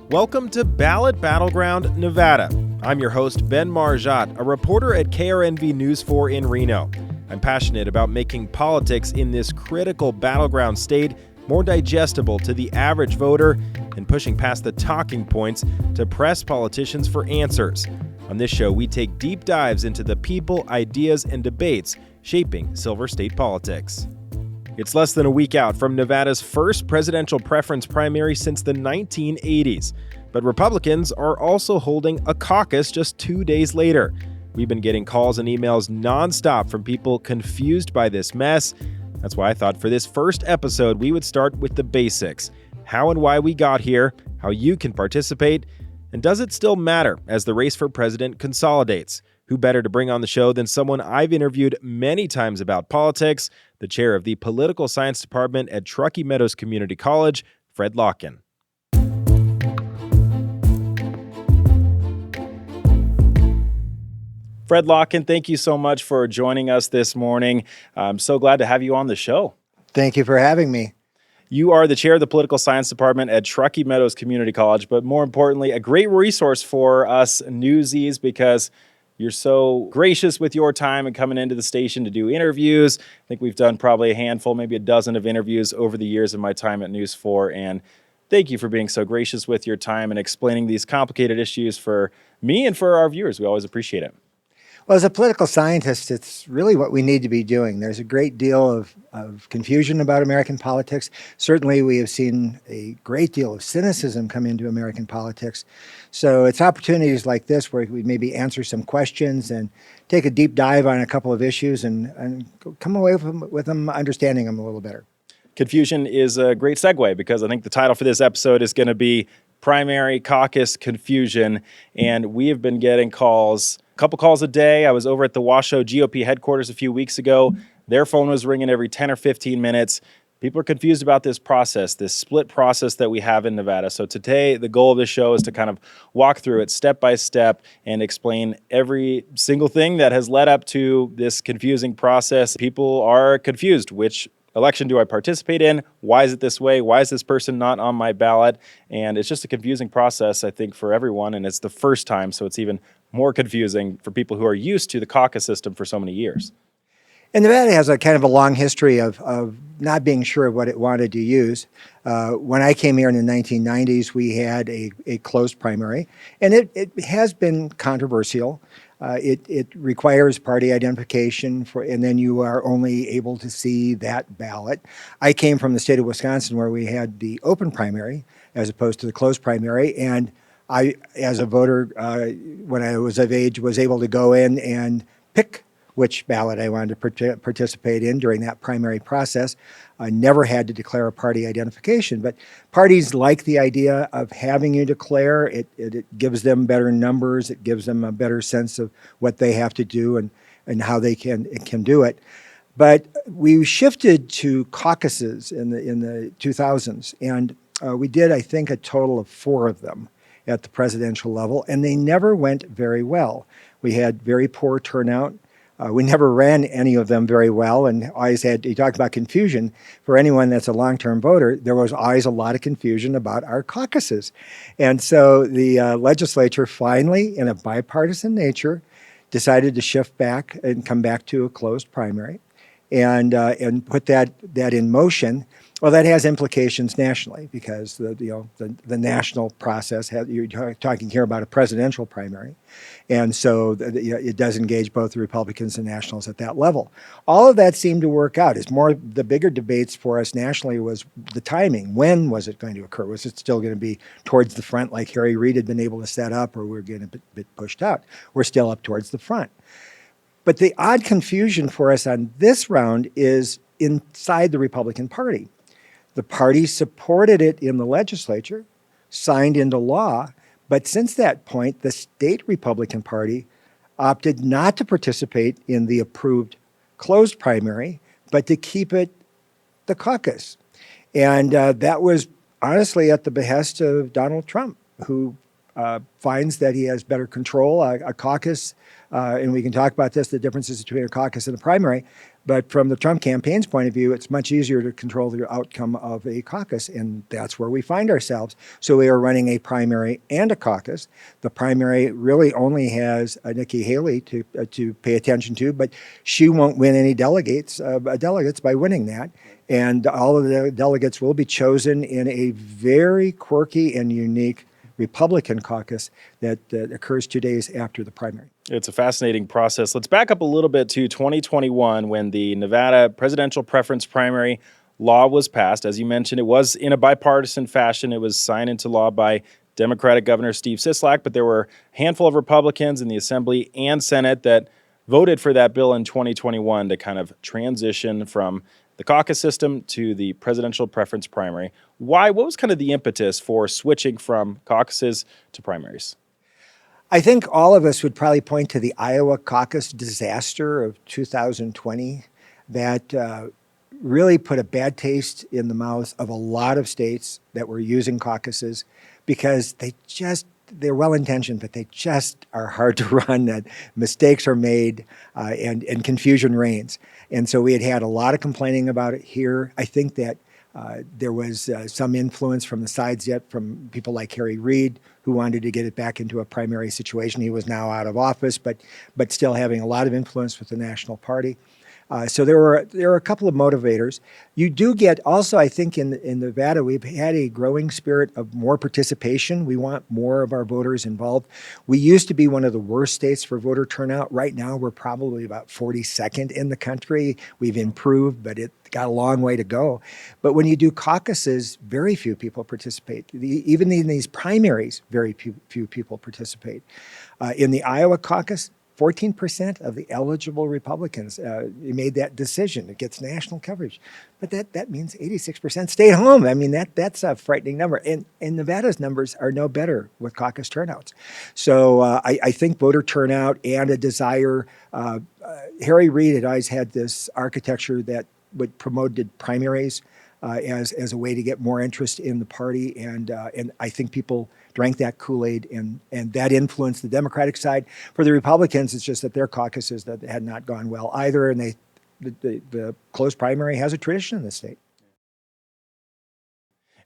Welcome to Ballot Battleground, Nevada. I'm your host, Ben Marjat, a reporter at KRNV News 4 in Reno. I'm passionate about making politics in this critical battleground state more digestible to the average voter and pushing past the talking points to press politicians for answers. On this show, we take deep dives into the people, ideas, and debates shaping Silver State politics. It's less than a week out from Nevada's first presidential preference primary since the 1980s. But Republicans are also holding a caucus just 2 days later. We've been getting calls and emails nonstop from people confused by this mess. That's why I thought for this first episode, we would start with the basics. How and why we got here, how you can participate, and does it still matter as the race for president consolidates? Who better to bring on the show than someone I've interviewed many times about politics, the chair of the Political Science Department at Truckee Meadows Community College, Fred Lokken. Fred Lokken, thank you so much for joining us this morning. I'm so glad to have you on the show. Thank you for having me. You are the chair of the Political Science Department at Truckee Meadows Community College, but more importantly, a great resource for us newsies because you're so gracious with your time and coming into the station to do interviews. I think we've done probably a handful, maybe a dozen of interviews over the years of my time at News 4. And thank you for being so gracious with your time and explaining these complicated issues for me and for our viewers. We always appreciate it. Well, as a political scientist, it's really what we need to be doing. There's a great deal of confusion about American politics. Certainly, we have seen a great deal of cynicism come into American politics. So it's opportunities like this where we maybe answer some questions and take a deep dive on a couple of issues and come away with them understanding them a little better. Confusion is a great segue because I think the title for this episode is going to be Primary Caucus Confusion. And we have been getting calls, a couple calls a day. I was over at the Washoe GOP headquarters a few weeks ago. Their phone was ringing every 10 or 15 minutes. People are confused about this process, this split process that we have in Nevada. So today, the goal of this show is to kind of walk through it step by step and explain every single thing that has led up to this confusing process. People are confused. Which election do I participate in? Why is it this way? Why is this person not on my ballot? And it's just a confusing process, I think, for everyone. And it's the first time, so it's even more confusing for people who are used to the caucus system for so many years. And Nevada has a kind of a long history of not being sure of what it wanted to use. When I came here in the 1990s, we had a closed primary, and it has been controversial. It requires party identification, and then you are only able to see that ballot. I came from the state of Wisconsin where we had the open primary as opposed to the closed primary, and I, as a voter, when I was of age, was able to go in and pick which ballot I wanted to participate in during that primary process. I never had to declare a party identification, but parties like the idea of having you declare. It gives them better numbers. It gives them a better sense of what they have to do and how they can do it. But we shifted to caucuses in the 2000s, and we did, I think, a total of 4 of them at the presidential level, and they never went very well. We had very poor turnout. We never ran any of them very well, and always had, you talked about confusion. For anyone that's a long-term voter, there was always a lot of confusion about our caucuses. And so the legislature finally, in a bipartisan nature, decided to shift back and come back to a closed primary and put that in motion. Well, that has implications nationally because the national process, you're talking here about a presidential primary. And so it does engage both the Republicans and nationals at that level. All of that seemed to work out. The bigger debates for us nationally was the timing. When was it going to occur? Was it still going to be towards the front like Harry Reid had been able to set up, or we're getting a bit pushed out? We're still up towards the front. But the odd confusion for us on this round is inside the Republican Party. The party supported it in the legislature, signed into law, but since that point, the state Republican Party opted not to participate in the approved closed primary, but to keep it the caucus. And that was honestly at the behest of Donald Trump, who finds that he has better control. A caucus, and we can talk about this, the differences between a caucus and a primary, But from the Trump campaign's point of view, it's much easier to control the outcome of a caucus, and that's where we find ourselves. So we are running a primary and a caucus. The primary really only has Nikki Haley to pay attention to, but she won't win any delegates by winning that. And all of the delegates will be chosen in a very quirky and unique Republican caucus that occurs 2 days after the primary. It's a fascinating process. Let's back up a little bit to 2021 when the Nevada presidential preference primary law was passed. As you mentioned, it was in a bipartisan fashion. It was signed into law by Democratic Governor Steve Sisolak, but there were a handful of Republicans in the Assembly and Senate that voted for that bill in 2021 to kind of transition from the caucus system to the presidential preference primary. Why? What was kind of the impetus for switching from caucuses to primaries? I think all of us would probably point to the Iowa caucus disaster of 2020 that really put a bad taste in the mouths of a lot of states that were using caucuses because they're well-intentioned, but they just are hard to run. That mistakes are made and confusion reigns. And so we had a lot of complaining about it here. I think that there was some influence from the sides yet from people like Harry Reid, who wanted to get it back into a primary situation. He was now out of office, but still having a lot of influence with the National Party. So there were a couple of motivators. You do get also, I think, in Nevada, we've had a growing spirit of more participation. We want more of our voters involved. We used to be one of the worst states for voter turnout. Right now, we're probably about 42nd in the country. We've improved, but it got a long way to go. But when you do caucuses, very few people participate. Even in these primaries, very few people participate. In the Iowa caucus, 14% of the eligible Republicans made that decision. It gets national coverage. But that means 86% stayed home. I mean, that's a frightening number. And Nevada's numbers are no better with caucus turnouts. So I think voter turnout and a desire, Harry Reid had always had this architecture that would promoted primaries as a way to get more interest in the party. And I think people drank that Kool-Aid, and that influenced the Democratic side. For the Republicans, it's just that their caucuses that had not gone well either, and the closed primary has a tradition in the state.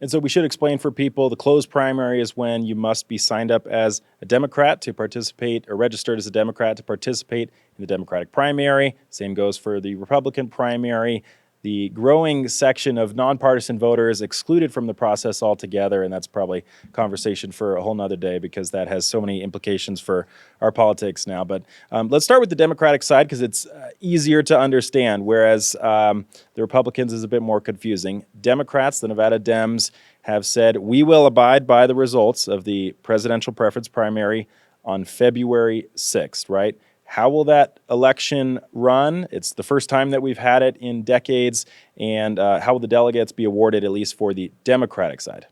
And so we should explain for people, the closed primary is when you must be signed up as a Democrat to participate, or registered as a Democrat to participate in the Democratic primary. Same goes for the Republican primary. The growing section of nonpartisan voters excluded from the process altogether, and that's probably a conversation for a whole nother day because that has so many implications for our politics now. But let's start with the Democratic side because it's easier to understand, whereas the Republicans is a bit more confusing. Democrats, the Nevada Dems, have said, we will abide by the results of the presidential preference primary on February 6th, right? How will that election run? It's the first time that we've had it in decades. And how will the delegates be awarded, at least for the Democratic side?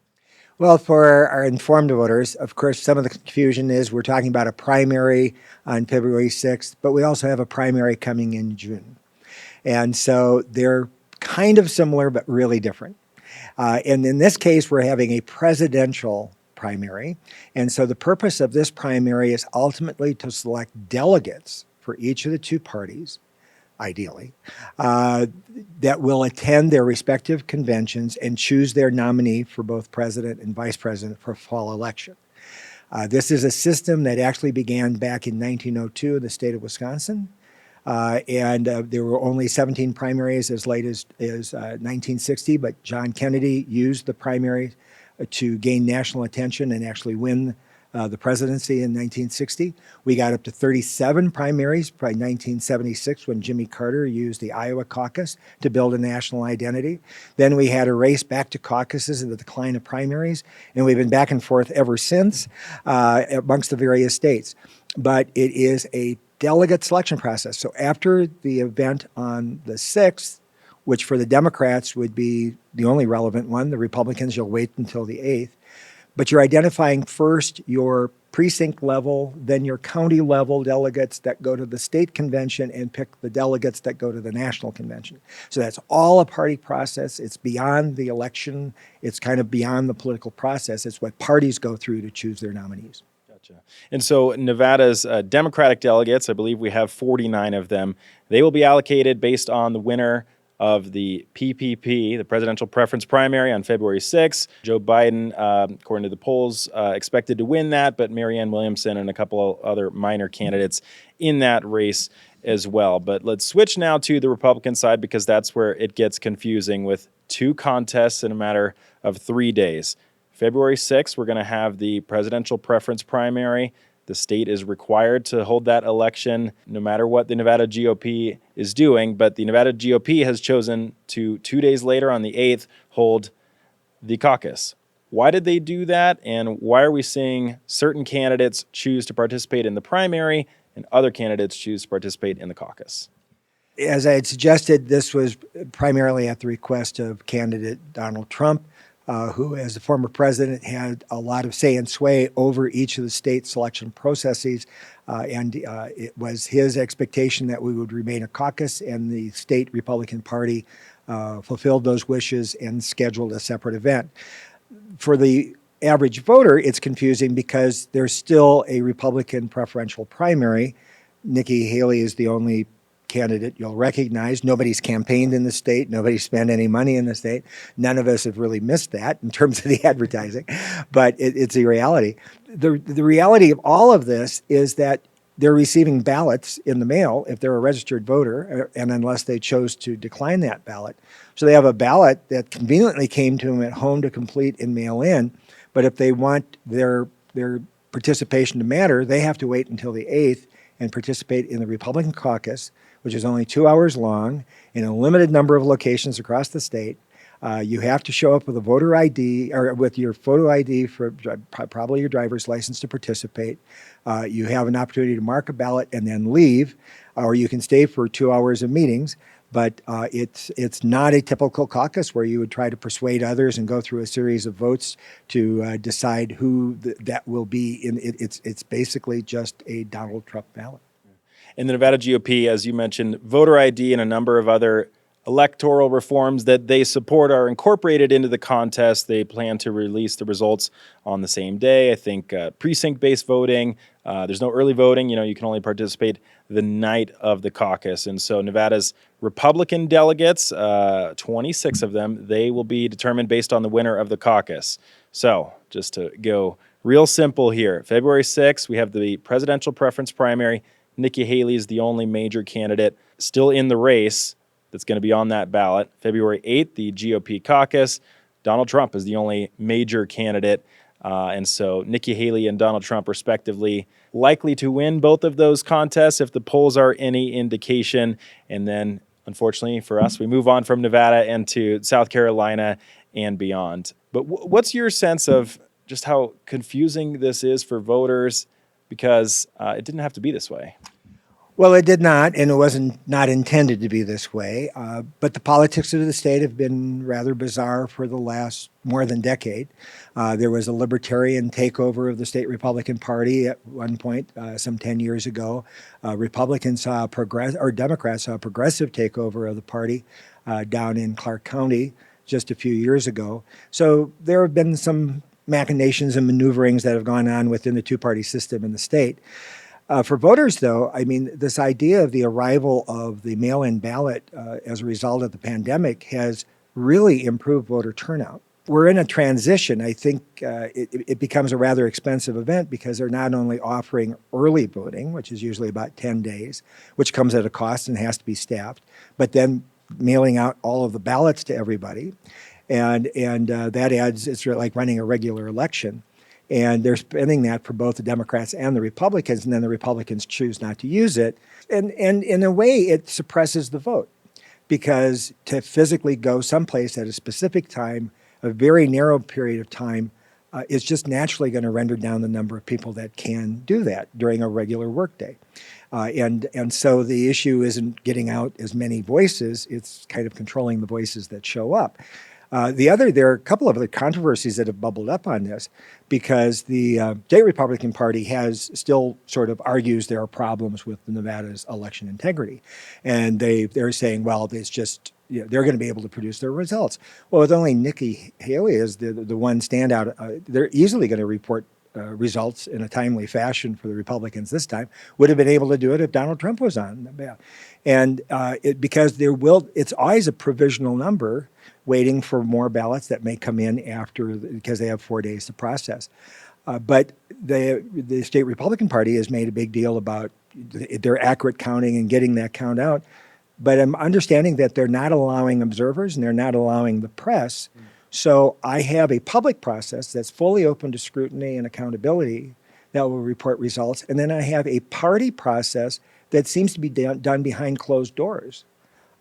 Well, for our informed voters, of course, some of the confusion is we're talking about a primary on February 6th, but we also have a primary coming in June. And so they're kind of similar, but really different. And in this case, we're having a presidential primary. And so the purpose of this primary is ultimately to select delegates for each of the two parties, ideally, that will attend their respective conventions and choose their nominee for both president and vice president for fall election. This is a system that actually began back in 1902 in the state of Wisconsin. And there were only 17 primaries as late as 1960, but John Kennedy used the primary to gain national attention and actually win the presidency in 1960. We got up to 37 primaries by 1976 when Jimmy Carter used the Iowa caucus to build a national identity. Then we had a race back to caucuses and the decline of primaries, and we've been back and forth ever since amongst the various states. But it is a delegate selection process. So after the event on the 6th, which for the Democrats would be the only relevant one. The Republicans, you'll wait until the 8th. But you're identifying first your precinct level, then your county level delegates that go to the state convention and pick the delegates that go to the national convention. So that's all a party process. It's beyond the election. It's kind of beyond the political process. It's what parties go through to choose their nominees. Gotcha. And so Nevada's Democratic delegates, I believe we have 49 of them, they will be allocated based on the winner of the PPP, the presidential preference primary, on February 6th. Joe Biden, according to the polls, expected to win that, but Marianne Williamson and a couple of other minor candidates in that race as well. But let's switch now to the Republican side, because that's where it gets confusing with two contests in a matter of 3 days. February 6th, we're going to have the presidential preference primary. The state is required to hold that election no matter what the Nevada GOP is doing, but the Nevada GOP has chosen to 2 days later on the 8th hold the caucus. Why did they do that, and why are we seeing certain candidates choose to participate in the primary and other candidates choose to participate in the caucus? As I had suggested, this was primarily at the request of candidate Donald Trump, who, as the former president, had a lot of say and sway over each of the state selection processes. It was his expectation that we would remain a caucus, and the state Republican Party fulfilled those wishes and scheduled a separate event. For the average voter, it's confusing because there's still a Republican preferential primary. Nikki Haley is the only candidate you'll recognize. Nobody's campaigned in the state. Nobody's spent any money in the state. None of us have really missed that in terms of the advertising, but it's a reality. The reality of all of this is that they're receiving ballots in the mail if they're a registered voter, and unless they chose to decline that ballot. So they have a ballot that conveniently came to them at home to complete and mail in, but if they want their participation to matter, they have to wait until the 8th and participate in the Republican caucus, which is only 2 hours long in a limited number of locations across the state. You have to show up with a voter ID or with your photo ID for probably your driver's license to participate. You have an opportunity to mark a ballot and then leave, or you can stay for 2 hours of meetings. But it's not a typical caucus where you would try to persuade others and go through a series of votes to decide who that will be. It's basically just a Donald Trump ballot. In the Nevada GOP, as you mentioned, voter ID and a number of other electoral reforms that they support are incorporated into the contest. They plan to release the results on the same day. I think precinct-based voting, there's no early voting. You can only participate the night of the caucus. And so Nevada's Republican delegates, 26 of them, they will be determined based on the winner of the caucus. So just to go real simple here, February 6th, we have the presidential preference primary. Nikki Haley is the only major candidate still in the race that's going to be on that ballot. February 8th, the GOP caucus. Donald Trump is the only major candidate. And so Nikki Haley and Donald Trump, respectively, likely to win both of those contests if the polls are any indication. And then, unfortunately for us, we move on from Nevada and to South Carolina and beyond. But what's your sense of just how confusing this is for voters? Because it didn't have to be this way. Well, it did not, and it wasn't not intended to be this way. But the politics of the state have been rather bizarre for the last more than decade. There was a libertarian takeover of the state Republican Party at one point, some 10 years ago. Democrats saw a progressive takeover of the party down in Clark County just a few years ago. So there have been some machinations and maneuverings that have gone on within the two-party system in the state. For voters, though, I mean, this idea of the arrival of the mail-in ballot as a result of the pandemic has really improved voter turnout. We're in a transition. I think it becomes a rather expensive event because they're not only offering early voting, which is usually about 10 days, which comes at a cost and has to be staffed, but then mailing out all of the ballots to everybody. And that adds, it's like running a regular election. And they're spending that for both the Democrats and the Republicans, and then the Republicans choose not to use it. And in a way, it suppresses the vote, because to physically go someplace at a specific time, a very narrow period of time, is just naturally going to render down the number of people that can do that during a regular workday. And so the issue isn't getting out as many voices, it's kind of controlling the voices that show up. There are a couple of other controversies that have bubbled up on this, because the state Republican Party still sort of argues there are problems with the Nevada's election integrity. And they're saying, well, it's just, they're going to be able to produce their results. Well, with only Nikki Haley as the one standout, they're easily going to report results in a timely fashion for the Republicans this time, would have been able to do it if Donald Trump was on the ballot. And because it's always a provisional number waiting for more ballots that may come in after, because they have 4 days to process. But the state Republican Party has made a big deal about their accurate counting and getting that count out. But I'm understanding that they're not allowing observers and they're not allowing the press. So I have a public process that's fully open to scrutiny and accountability that will report results. And then I have a party process that seems to be done behind closed doors.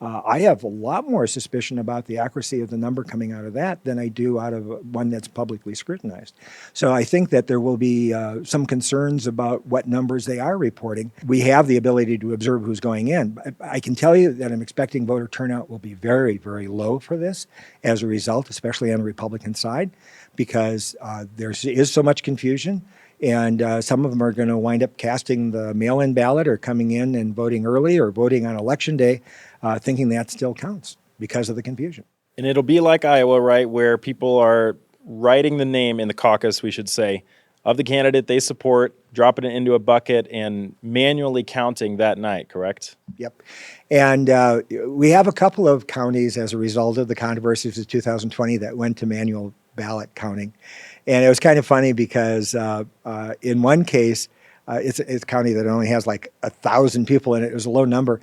I have a lot more suspicion about the accuracy of the number coming out of that than I do out of one that's publicly scrutinized. So I think that there will be some concerns about what numbers they are reporting. We have the ability to observe who's going in. I can tell you that I'm expecting voter turnout will be very, very low for this as a result, especially on the Republican side, because there is so much confusion. And some of them are going to wind up casting the mail-in ballot or coming in and voting early or voting on Election Day, thinking that still counts because of the confusion. And it'll be like Iowa, right, where people are writing the name in the caucus, we should say, of the candidate they support, dropping it into a bucket, and manually counting that night, correct? Yep. And we have a couple of counties as a result of the controversies of 2020 that went to manual ballot counting. And it was kind of funny because in one case, it's a county that only has like 1,000 people in it. It was a low number,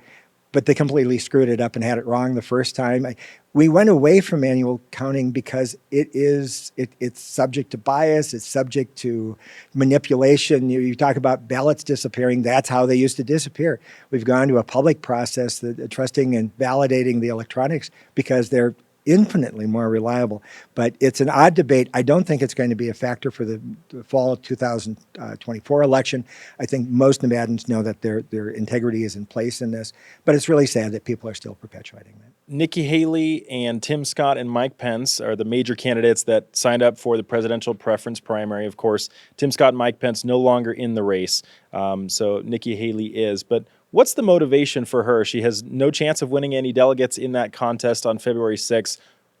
but they completely screwed it up and had it wrong the first time. We went away from manual counting because it's subject to bias. It's subject to manipulation. You talk about ballots disappearing. That's how they used to disappear. We've gone to a public process, trusting and validating the electronics because they're infinitely more reliable. But it's an odd debate. I don't think it's going to be a factor for the fall of 2024 election. I think most Nevadans know that their integrity is in place in this, but it's really sad that people are still perpetuating that. Nikki Haley and Tim Scott and Mike Pence are the major candidates that signed up for the presidential preference primary. Of course, Tim Scott and Mike Pence no longer in the race, so Nikki Haley is. But what's the motivation for her? She has no chance of winning any delegates in that contest on February 6th.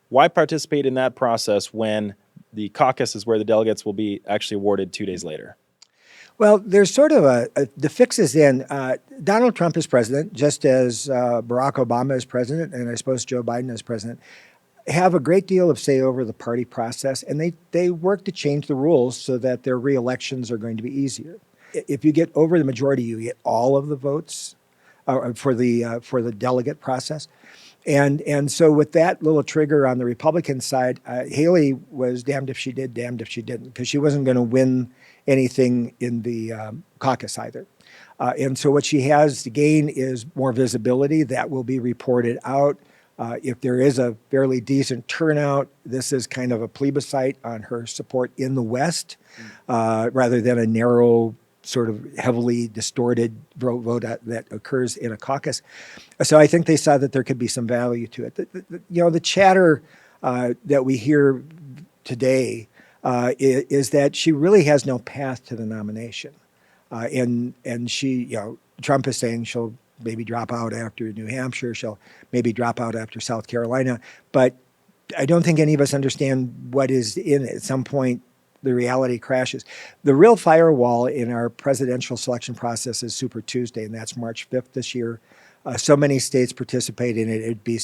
Why participate in that process when the caucus is where the delegates will be actually awarded 2 days later? Well, there's sort of the fix is in. Donald Trump is president, just as Barack Obama is president, and I suppose Joe Biden is president, have a great deal of say over the party process, and they work to change the rules so that their re-elections are going to be easier. If you get over the majority, you get all of the votes for the delegate process. And so with that little trigger on the Republican side, Haley was damned if she did, damned if she didn't, because she wasn't going to win anything in the caucus either. And so what she has to gain is more visibility. That will be reported out. If there is a fairly decent turnout, this is kind of a plebiscite on her support in the West, rather than a narrow, sort of heavily distorted vote that occurs in a caucus. So I think they saw that there could be some value to it. The chatter that we hear today is that she really has no path to the nomination. And she, Trump is saying she'll maybe drop out after New Hampshire. She'll maybe drop out after South Carolina. But I don't think any of us understand what is in it. At some point, the reality crashes. The real firewall in our presidential selection process is Super Tuesday, and that's March 5th this year. So many states participate in it. It'd be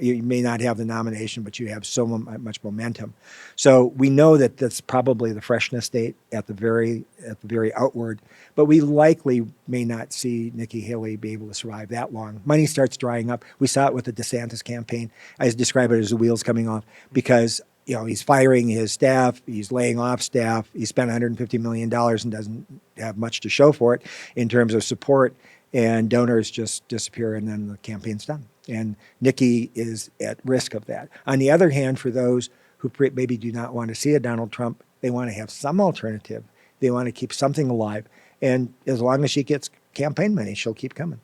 you may not have the nomination, but you have so much momentum. So we know that that's probably the freshness date at the very outward, but we likely may not see Nikki Haley be able to survive that long. Money starts drying up. We saw it with the DeSantis campaign. I describe it as the wheels coming off because he's firing his staff, he's laying off staff, he spent $150 million and doesn't have much to show for it in terms of support, and donors just disappear and then the campaign's done. And Nikki is at risk of that. On the other hand, for those who maybe do not want to see a Donald Trump, they want to have some alternative. They want to keep something alive. And as long as she gets campaign money, she'll keep coming.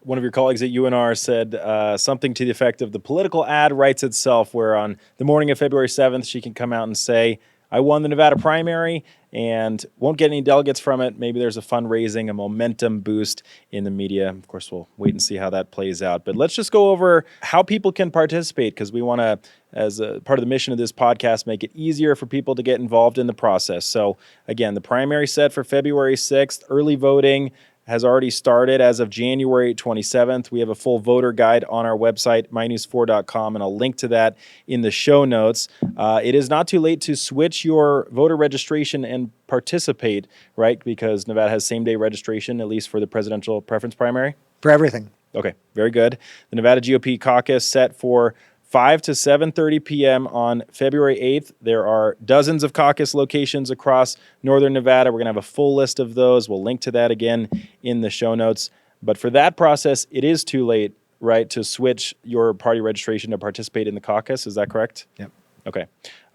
One of your colleagues at UNR said something to the effect of the political ad writes itself, where on the morning of February 7th, she can come out and say, I won the Nevada primary and won't get any delegates from it. Maybe there's a fundraising, a momentum boost in the media. Of course, we'll wait and see how that plays out. But let's just go over how people can participate, because we want to, as a part of the mission of this podcast, make it easier for people to get involved in the process. So again, the primary set for February 6th, early voting has already started as of January 27th. We have a full voter guide on our website, mynews4.com, and I'll link to that in the show notes. It is not too late to switch your voter registration and participate, right? Because Nevada has same-day registration, at least for the presidential preference primary. For everything. Okay, very good. The Nevada GOP caucus set for 5 to 7:30 p.m. on February 8th. There are dozens of caucus locations across northern Nevada. We're going to have a full list of those. We'll link to that again in the show notes. But for that process, it is too late, right, to switch your party registration to participate in the caucus. Is that correct? Yep. Okay.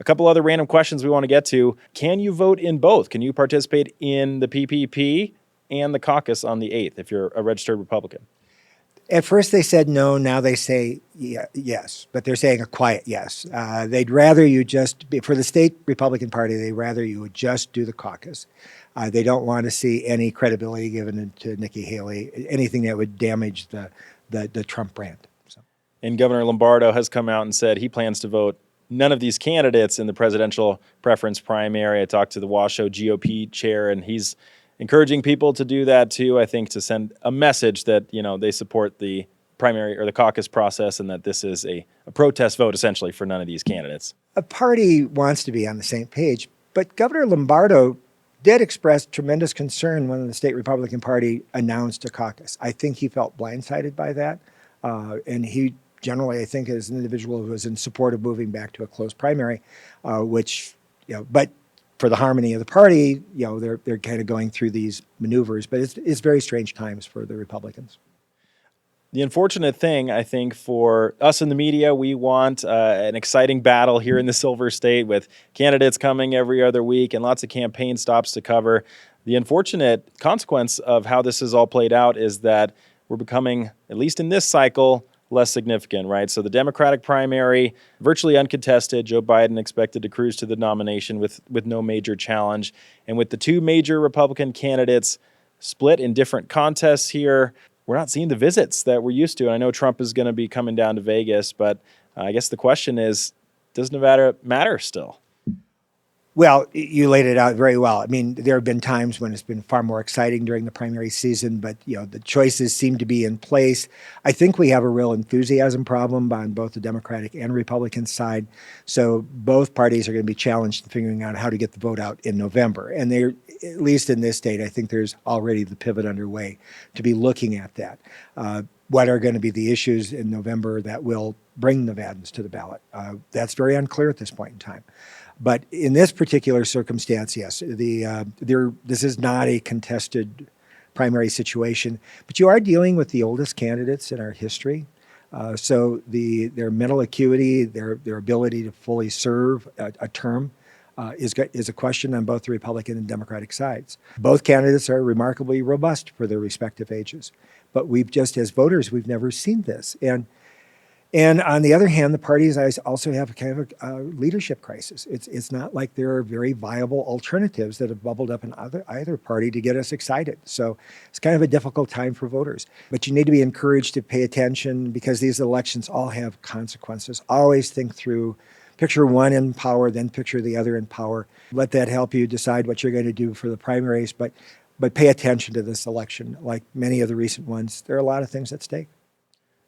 A couple other random questions we want to get to. Can you vote in both? Can you participate in the PPP and the caucus on the 8th if you're a registered Republican? At first they said no, now they say yes, but they're saying a quiet yes. They'd rather you just, for the state Republican Party, they'd rather you would just do the caucus. They don't want to see any credibility given to Nikki Haley, anything that would damage the Trump brand. So. And Governor Lombardo has come out and said he plans to vote none of these candidates in the presidential preference primary. I talked to the Washoe GOP chair, and he's encouraging people to do that too, I think, to send a message that, they support the primary or the caucus process and that this is a protest vote essentially for none of these candidates. A party wants to be on the same page, but Governor Lombardo did express tremendous concern when the state Republican Party announced a caucus. I think he felt blindsided by that. And he generally, I think, is an individual who was in support of moving back to a closed primary, but for the harmony of the party, they're kind of going through these maneuvers, but it's very strange times for the Republicans. The unfortunate thing, I think, for us in the media, we want an exciting battle here in the Silver State with candidates coming every other week and lots of campaign stops to cover. The unfortunate consequence of how this has all played out is that we're becoming, at least in this cycle, less significant, right? So the Democratic primary, virtually uncontested. Joe Biden expected to cruise to the nomination with no major challenge. And with the two major Republican candidates split in different contests here, we're not seeing the visits that we're used to. And I know Trump is going to be coming down to Vegas, but I guess the question is, does Nevada matter still? Well, you laid it out very well. I mean, there have been times when it's been far more exciting during the primary season, but the choices seem to be in place. I think we have a real enthusiasm problem on both the Democratic and Republican side. So both parties are going to be challenged in figuring out how to get the vote out in November. And they're, at least in this state, I think there's already the pivot underway to be looking at that. What are going to be the issues in November that will bring Nevadans to the ballot? That's very unclear at this point in time. But in this particular circumstance, yes, this is not a contested primary situation, but you are dealing with the oldest candidates in our history. So their mental acuity, their ability to fully serve a term is a question on both the Republican and Democratic sides. Both candidates are remarkably robust for their respective ages, but as voters, we've never seen this. And on the other hand, the parties also have a kind of a leadership crisis. It's not like there are very viable alternatives that have bubbled up in either party to get us excited. So it's kind of a difficult time for voters. But you need to be encouraged to pay attention because these elections all have consequences. Always think through, picture one in power, then picture the other in power. Let that help you decide what you're going to do for the primaries. But pay attention to this election. Like many of the recent ones, there are a lot of things at stake.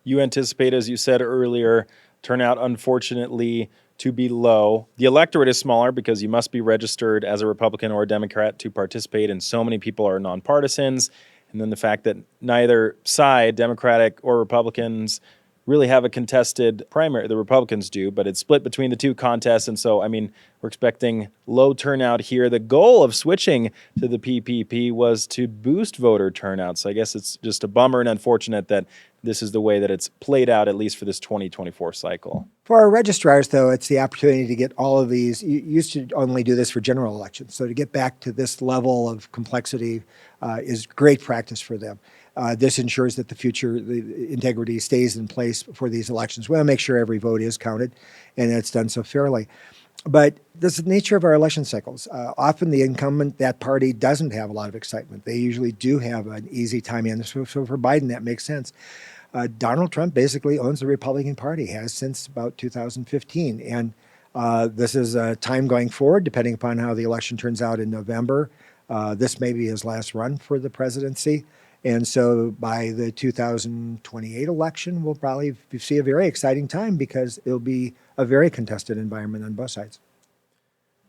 You anticipate, as you said earlier, turnout, unfortunately, to be low. The electorate is smaller because you must be registered as a Republican or a Democrat to participate, and so many people are nonpartisans. And then the fact that neither side, Democratic or Republicans, really have a contested primary. The Republicans do, but it's split between the two contests. And so, we're expecting low turnout here. The goal of switching to the PPP was to boost voter turnout. So I guess it's just a bummer and unfortunate that this is the way that it's played out, at least for this 2024 cycle. For our registrars, though, it's the opportunity to get all of these. You used to only do this for general elections. So to get back to this level of complexity is great practice for them. This ensures that the integrity stays in place for these elections. We want to make sure every vote is counted and it's done so fairly. But this is the nature of our election cycles. Often the incumbent, that party doesn't have a lot of excitement. They usually do have an easy time in. So for Biden, that makes sense. Donald Trump basically owns the Republican Party, has since about 2015. And this is a time going forward, depending upon how the election turns out in November. This may be his last run for the presidency. And so by the 2028 election, we'll probably see a very exciting time because it'll be a very contested environment on both sides.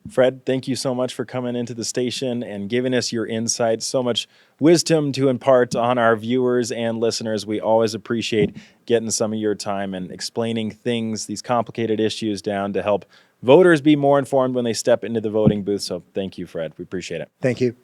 Fred, thank you so much for coming into the station and giving us your insights. So much wisdom to impart on our viewers and listeners. We always appreciate getting some of your time and explaining things, these complicated issues down to help voters be more informed when they step into the voting booth. So thank you, Fred. We appreciate it. Thank you.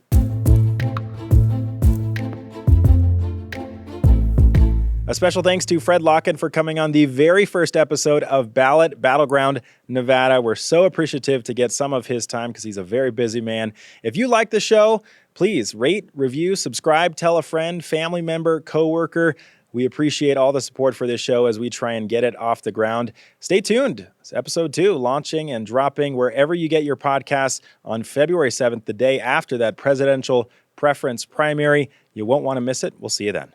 A special thanks to Fred Lokken for coming on the very first episode of Ballot Battleground Nevada. We're so appreciative to get some of his time because he's a very busy man. If you like the show, please rate, review, subscribe, tell a friend, family member, coworker. We appreciate all the support for this show as we try and get it off the ground. Stay tuned. It's episode 2 launching and dropping wherever you get your podcasts on February 7th, the day after that presidential preference primary. You won't want to miss it. We'll see you then.